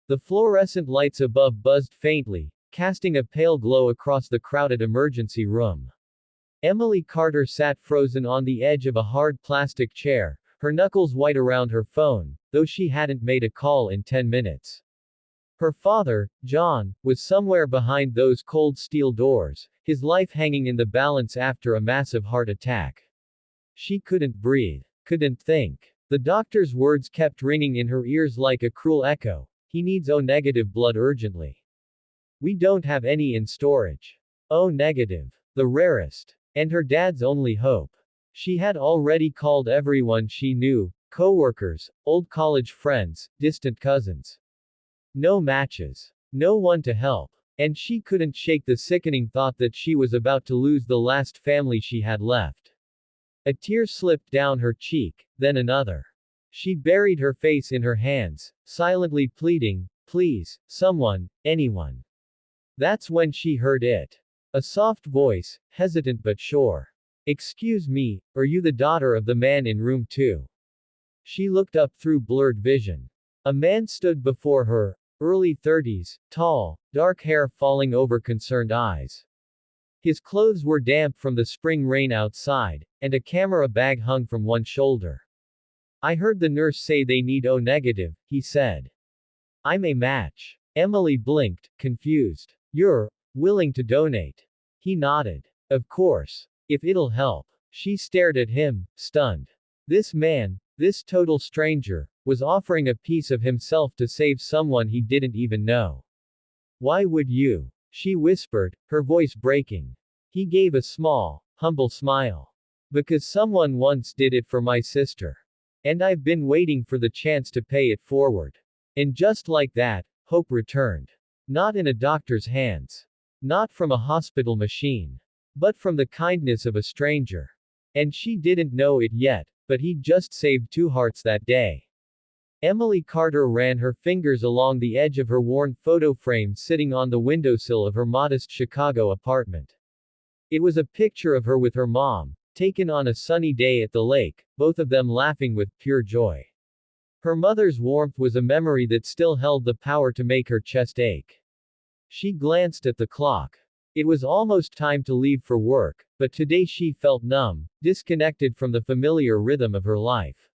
The fluorescent lights above buzzed faintly, casting a pale glow across the crowded emergency room. Emily Carter sat frozen on the edge of a hard plastic chair, her knuckles white around her phone, though she hadn't made a call in 10 minutes. Her father, John, was somewhere behind those cold steel doors, his life hanging in the balance after a massive heart attack. She couldn't breathe, couldn't think. The doctor's words kept ringing in her ears like a cruel echo. He needs O-negative blood urgently. We don't have any in storage. O-negative. The rarest. And her dad's only hope. She had already called everyone she knew, co-workers, old college friends, distant cousins. No matches. No one to help. And she couldn't shake the sickening thought that she was about to lose the last family she had left. A tear slipped down her cheek, then another. She buried her face in her hands, silently pleading, please, someone, anyone. That's when she heard it. A soft voice, hesitant but sure. Excuse me, are you the daughter of the man in room 2? She looked up through blurred vision. A man stood before her, early 30s, tall, dark hair falling over concerned eyes. His clothes were damp from the spring rain outside, and a camera bag hung from one shoulder. I heard the nurse say they need O-negative, he said. I'm a match. Emily blinked, confused. You're willing to donate? He nodded. Of course. If it'll help. She stared at him, stunned. This man, this total stranger, was offering a piece of himself to save someone he didn't even know. Why would you? She whispered, her voice breaking. He gave a small, humble smile. Because someone once did it for my sister. And I've been waiting for the chance to pay it forward. And just like that, hope returned. Not in a doctor's hands. Not from a hospital machine. But from the kindness of a stranger. And she didn't know it yet, but he'd just saved 2 hearts that day. Emily Carter ran her fingers along the edge of her worn photo frame sitting on the windowsill of her modest Chicago apartment. It was a picture of her with her mom, taken on a sunny day at the lake, both of them laughing with pure joy. Her mother's warmth was a memory that still held the power to make her chest ache. She glanced at the clock. It was almost time to leave for work, but today she felt numb, disconnected from the familiar rhythm of her life.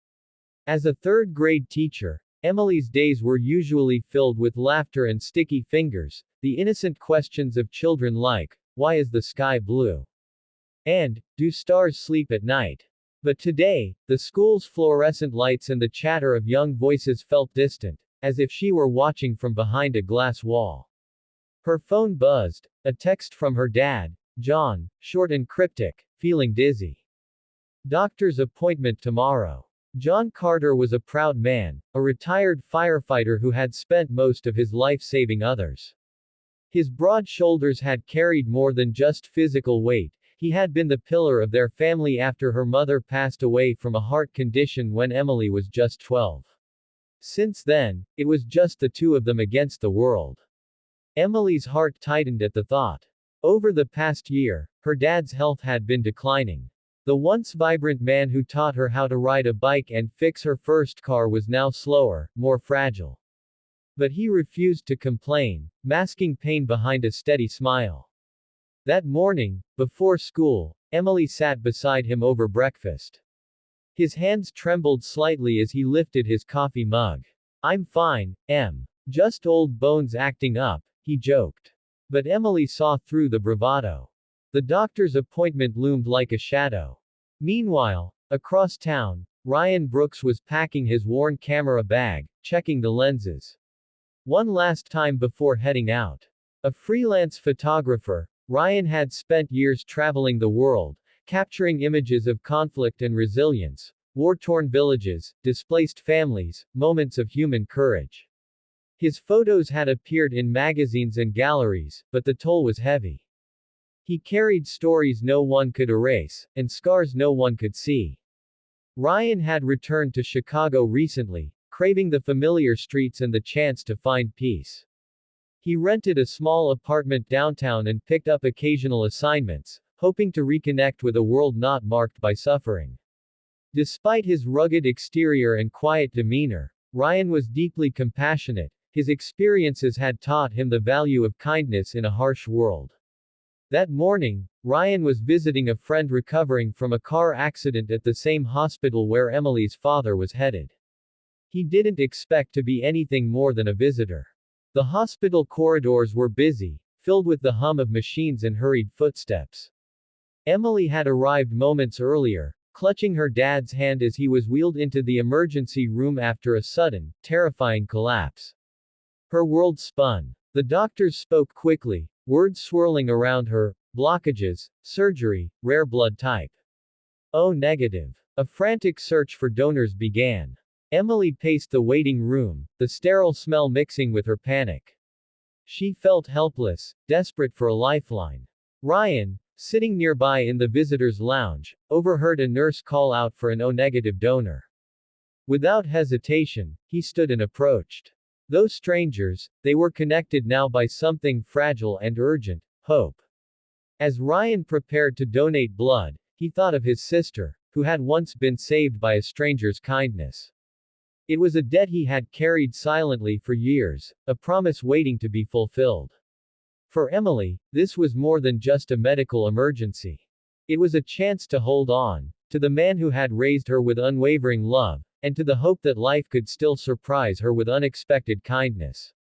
As a third-grade teacher, Emily's days were usually filled with laughter and sticky fingers, the innocent questions of children like, why is the sky blue? And, do stars sleep at night? But today, the school's fluorescent lights and the chatter of young voices felt distant, as if she were watching from behind a glass wall. Her phone buzzed, a text from her dad, John, short and cryptic, feeling dizzy. Doctor's appointment tomorrow. John Carter was a proud man, a retired firefighter who had spent most of his life saving others. His broad shoulders had carried more than just physical weight. He had been the pillar of their family after her mother passed away from a heart condition when Emily was just 12. Since then, it was just the two of them against the world. Emily's heart tightened at the thought. Over the past year, her dad's health had been declining. The once vibrant man who taught her how to ride a bike and fix her first car was now slower, more fragile. But he refused to complain, masking pain behind a steady smile. That morning, before school, Emily sat beside him over breakfast. His hands trembled slightly as he lifted his coffee mug. I'm fine, Em. Just old bones acting up, he joked. But Emily saw through the bravado. The doctor's appointment loomed like a shadow. Meanwhile, across town, Ryan Brooks was packing his worn camera bag, checking the lenses. One last time before heading out. A freelance photographer, Ryan had spent years traveling the world, capturing images of conflict and resilience, war-torn villages, displaced families, moments of human courage. His photos had appeared in magazines and galleries, but the toll was heavy. He carried stories no one could erase, and scars no one could see. Ryan had returned to Chicago recently, craving the familiar streets and the chance to find peace. He rented a small apartment downtown and picked up occasional assignments, hoping to reconnect with a world not marked by suffering. Despite his rugged exterior and quiet demeanor, Ryan was deeply compassionate. his experiences had taught him the value of kindness in a harsh world. That morning, Ryan was visiting a friend recovering from a car accident at the same hospital where Emily's father was headed. He didn't expect to be anything more than a visitor. The hospital corridors were busy, filled with the hum of machines and hurried footsteps. Emily had arrived moments earlier, clutching her dad's hand as he was wheeled into the emergency room after a sudden, terrifying collapse. Her world spun. The doctors spoke quickly, words swirling around her: blockages, surgery, rare blood type. O negative. A frantic search for donors began. Emily paced the waiting room, the sterile smell mixing with her panic. She felt helpless, desperate for a lifeline. Ryan, sitting nearby in the visitors' lounge, overheard a nurse call out for an O-negative donor. Without hesitation, he stood and approached. Though strangers, they were connected now by something fragile and urgent: hope. As Ryan prepared to donate blood, he thought of his sister, who had once been saved by a stranger's kindness. It was a debt he had carried silently for years, a promise waiting to be fulfilled. For Emily, this was more than just a medical emergency. It was a chance to hold on, to the man who had raised her with unwavering love, and to the hope that life could still surprise her with unexpected kindness.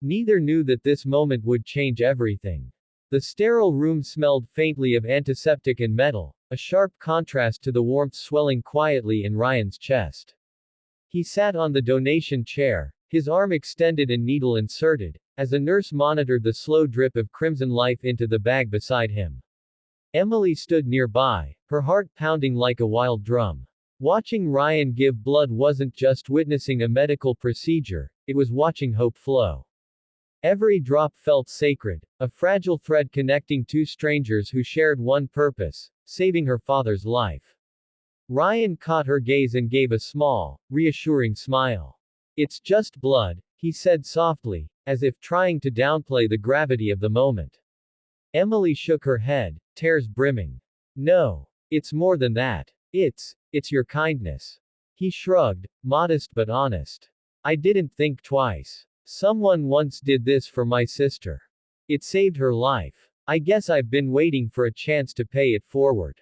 Neither knew that this moment would change everything. The sterile room smelled faintly of antiseptic and metal, a sharp contrast to the warmth swelling quietly in Ryan's chest. He sat on the donation chair, his arm extended and needle inserted, as a nurse monitored the slow drip of crimson life into the bag beside him. Emily stood nearby, her heart pounding like a wild drum. Watching Ryan give blood wasn't just witnessing a medical procedure, it was watching hope flow. Every drop felt sacred, a fragile thread connecting two strangers who shared one purpose: saving her father's life. Ryan caught her gaze and gave a small, reassuring smile. "It's just blood," he said softly, as if trying to downplay the gravity of the moment. Emily shook her head, tears brimming. "No. It's more than that. It's your kindness." He shrugged, modest but honest. "I didn't think twice. Someone once did this for my sister. It saved her life. I guess I've been waiting for a chance to pay it forward."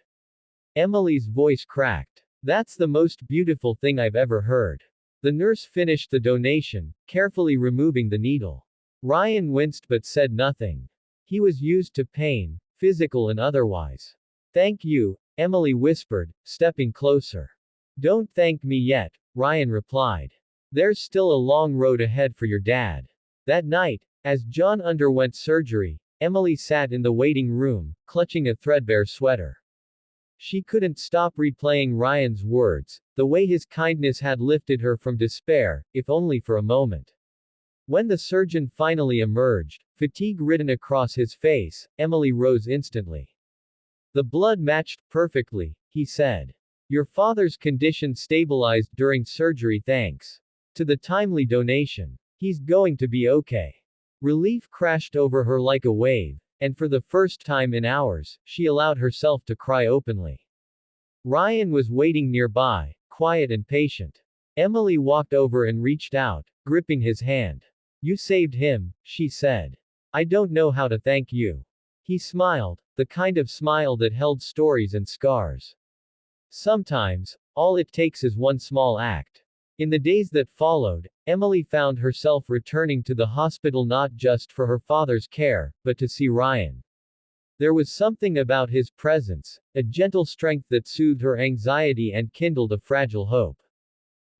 Emily's voice cracked. "That's the most beautiful thing I've ever heard." The nurse finished the donation, carefully removing the needle. Ryan winced but said nothing. He was used to pain, physical and otherwise. "Thank you," Emily whispered, stepping closer. "Don't thank me yet," Ryan replied. "There's still a long road ahead for your dad." That night, as John underwent surgery, Emily sat in the waiting room, clutching a threadbare sweater. She couldn't stop replaying Ryan's words, the way his kindness had lifted her from despair, if only for a moment. When the surgeon finally emerged, fatigue written across his face, Emily rose instantly. "The blood matched perfectly," he said. "Your father's condition stabilized during surgery thanks to the timely donation. He's going to be okay." Relief crashed over her like a wave, and for the first time in hours, she allowed herself to cry openly. Ryan was waiting nearby, quiet and patient. Emily walked over and reached out, gripping his hand. "You saved him," she said. "I don't know how to thank you." He smiled, the kind of smile that held stories and scars. Sometimes, all it takes is one small act. In the days that followed, Emily found herself returning to the hospital not just for her father's care, but to see Ryan. There was something about his presence, a gentle strength that soothed her anxiety and kindled a fragile hope.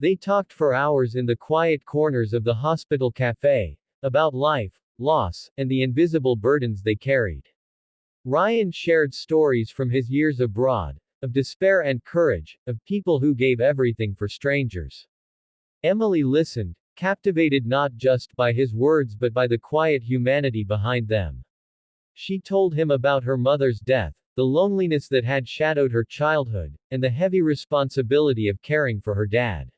They talked for hours in the quiet corners of the hospital cafe, about life, loss, and the invisible burdens they carried. Ryan shared stories from his years abroad, of despair and courage, of people who gave everything for strangers. Emily listened, captivated not just by his words but by the quiet humanity behind them. She told him about her mother's death, the loneliness that had shadowed her childhood, and the heavy responsibility of caring for her dad.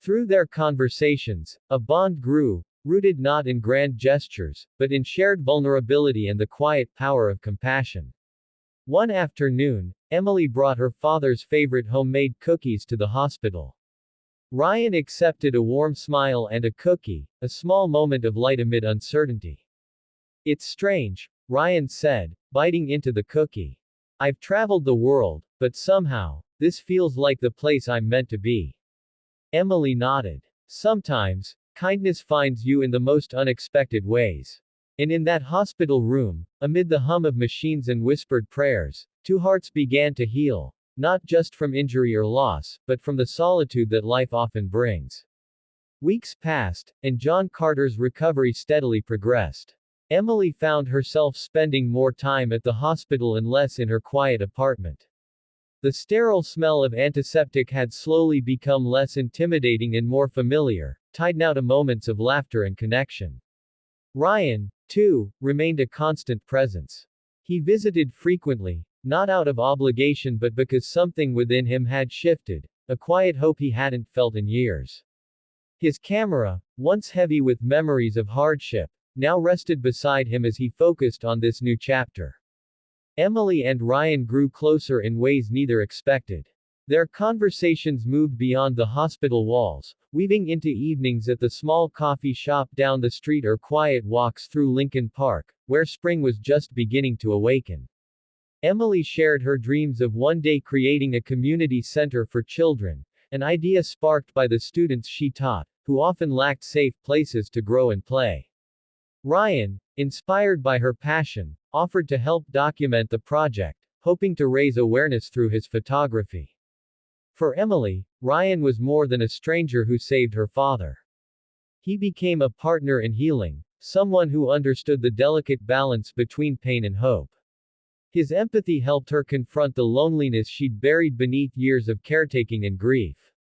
Through their conversations, a bond grew, rooted not in grand gestures, but in shared vulnerability and the quiet power of compassion. One afternoon, Emily brought her father's favorite homemade cookies to the hospital. Ryan accepted a warm smile and a cookie, a small moment of light amid uncertainty. It's strange, Ryan said, biting into the cookie. I've traveled the world, but somehow, this feels like the place I'm meant to be. Emily nodded. Sometimes, kindness finds you in the most unexpected ways. And in that hospital room, amid the hum of machines and whispered prayers, two hearts began to heal, not just from injury or loss, but from the solitude that life often brings. Weeks passed, and John Carter's recovery steadily progressed. Emily found herself spending more time at the hospital and less in her quiet apartment. The sterile smell of antiseptic had slowly become less intimidating and more familiar, tied now to moments of laughter and connection. Ryan, too, remained a constant presence. He visited frequently, not out of obligation but because something within him had shifted, a quiet hope he hadn't felt in years. His camera, once heavy with memories of hardship, now rested beside him as he focused on this new chapter. Emily and Ryan grew closer in ways neither expected. Their conversations moved beyond the hospital walls, weaving into evenings at the small coffee shop down the street or quiet walks through Lincoln Park, where spring was just beginning to awaken. Emily shared her dreams of one day creating a community center for children, an idea sparked by the students she taught, who often lacked safe places to grow and play. Ryan, inspired by her passion, offered to help document the project, hoping to raise awareness through his photography. For Emily, Ryan was more than a stranger who saved her father. He became a partner in healing, someone who understood the delicate balance between pain and hope. His empathy helped her confront the loneliness she'd buried beneath years of caretaking and grief.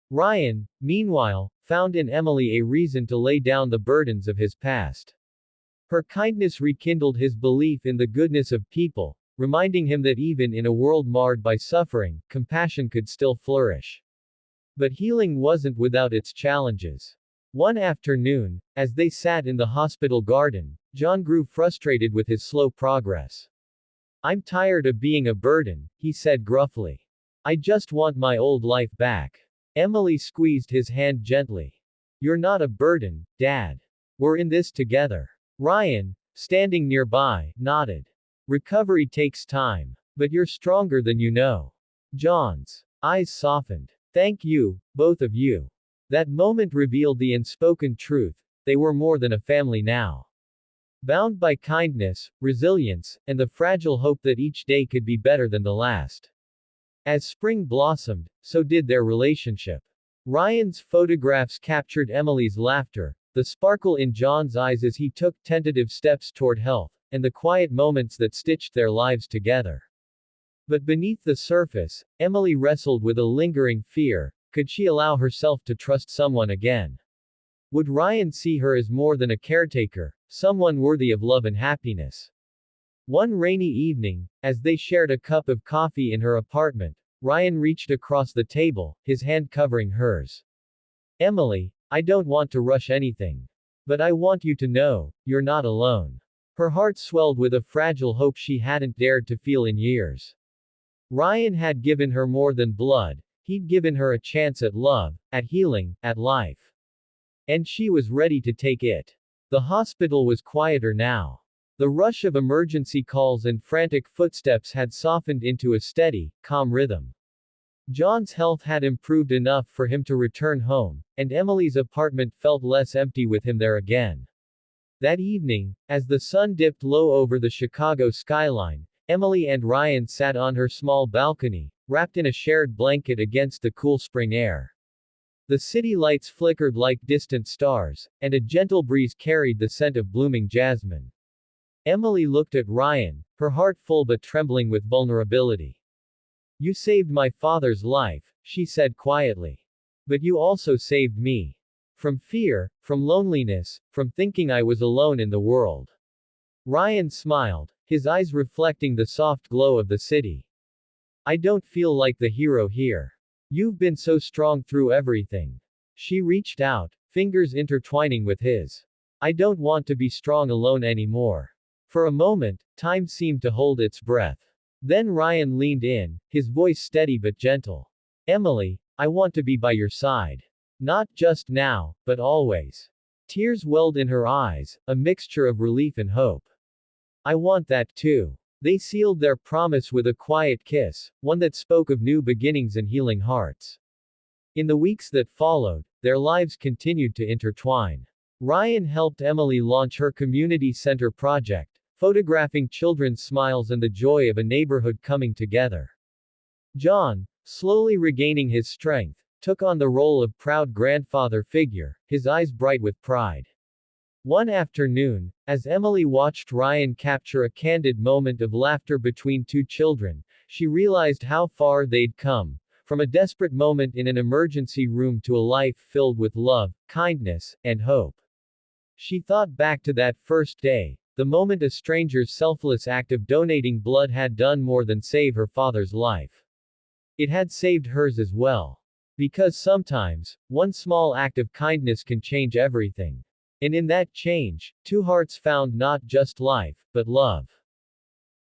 Ryan, meanwhile, found in Emily a reason to lay down the burdens of his past. Her kindness rekindled his belief in the goodness of people, reminding him that even in a world marred by suffering, compassion could still flourish. But healing wasn't without its challenges. One afternoon, as they sat in the hospital garden, John grew frustrated with his slow progress. I'm tired of being a burden, he said gruffly. I just want my old life back. Emily squeezed his hand gently. You're not a burden, Dad. We're in this together. Ryan, standing nearby, nodded. Recovery takes time. But you're stronger than you know. John's eyes softened. Thank you, both of you. That moment revealed the unspoken truth. They were more than a family now. Bound by kindness, resilience, and the fragile hope that each day could be better than the last. As spring blossomed, so did their relationship. Ryan's photographs captured Emily's laughter, the sparkle in John's eyes as he took tentative steps toward health, and the quiet moments that stitched their lives together. But beneath the surface, Emily wrestled with a lingering fear. Could she allow herself to trust someone again? Would Ryan see her as more than a caretaker, someone worthy of love and happiness? One rainy evening, as they shared a cup of coffee in her apartment, Ryan reached across the table, his hand covering hers. Emily, I don't want to rush anything. But I want you to know, you're not alone. Her heart swelled with a fragile hope she hadn't dared to feel in years. Ryan had given her more than blood, he'd given her a chance at love, at healing, at life. And she was ready to take it. The hospital was quieter now. The rush of emergency calls and frantic footsteps had softened into a steady, calm rhythm. John's health had improved enough for him to return home, and Emily's apartment felt less empty with him there again. That evening, as the sun dipped low over the Chicago skyline, Emily and Ryan sat on her small balcony, wrapped in a shared blanket against the cool spring air. The city lights flickered like distant stars, and a gentle breeze carried the scent of blooming jasmine. Emily looked at Ryan, her heart full but trembling with vulnerability. You saved my father's life, she said quietly. But you also saved me. From fear, from loneliness, from thinking I was alone in the world. Ryan smiled, his eyes reflecting the soft glow of the city. I don't feel like the hero here. You've been so strong through everything. She reached out, fingers intertwining with his. I don't want to be strong alone anymore. For a moment, time seemed to hold its breath. Then Ryan leaned in, his voice steady but gentle. Emily, I want to be by your side. Not just now, but always. Tears welled in her eyes, a mixture of relief and hope. I want that too. They sealed their promise with a quiet kiss, one that spoke of new beginnings and healing hearts. In the weeks that followed, their lives continued to intertwine. Ryan helped Emily launch her community center project, photographing children's smiles and the joy of a neighborhood coming together. John, slowly regaining his strength, took on the role of proud grandfather figure, his eyes bright with pride. One afternoon, as Emily watched Ryan capture a candid moment of laughter between two children, she realized how far they'd come, from a desperate moment in an emergency room to a life filled with love, kindness, and hope. She thought back to that first day, the moment a stranger's selfless act of donating blood had done more than save her father's life. It had saved hers as well. Because sometimes, one small act of kindness can change everything. And in that change, two hearts found not just life, but love.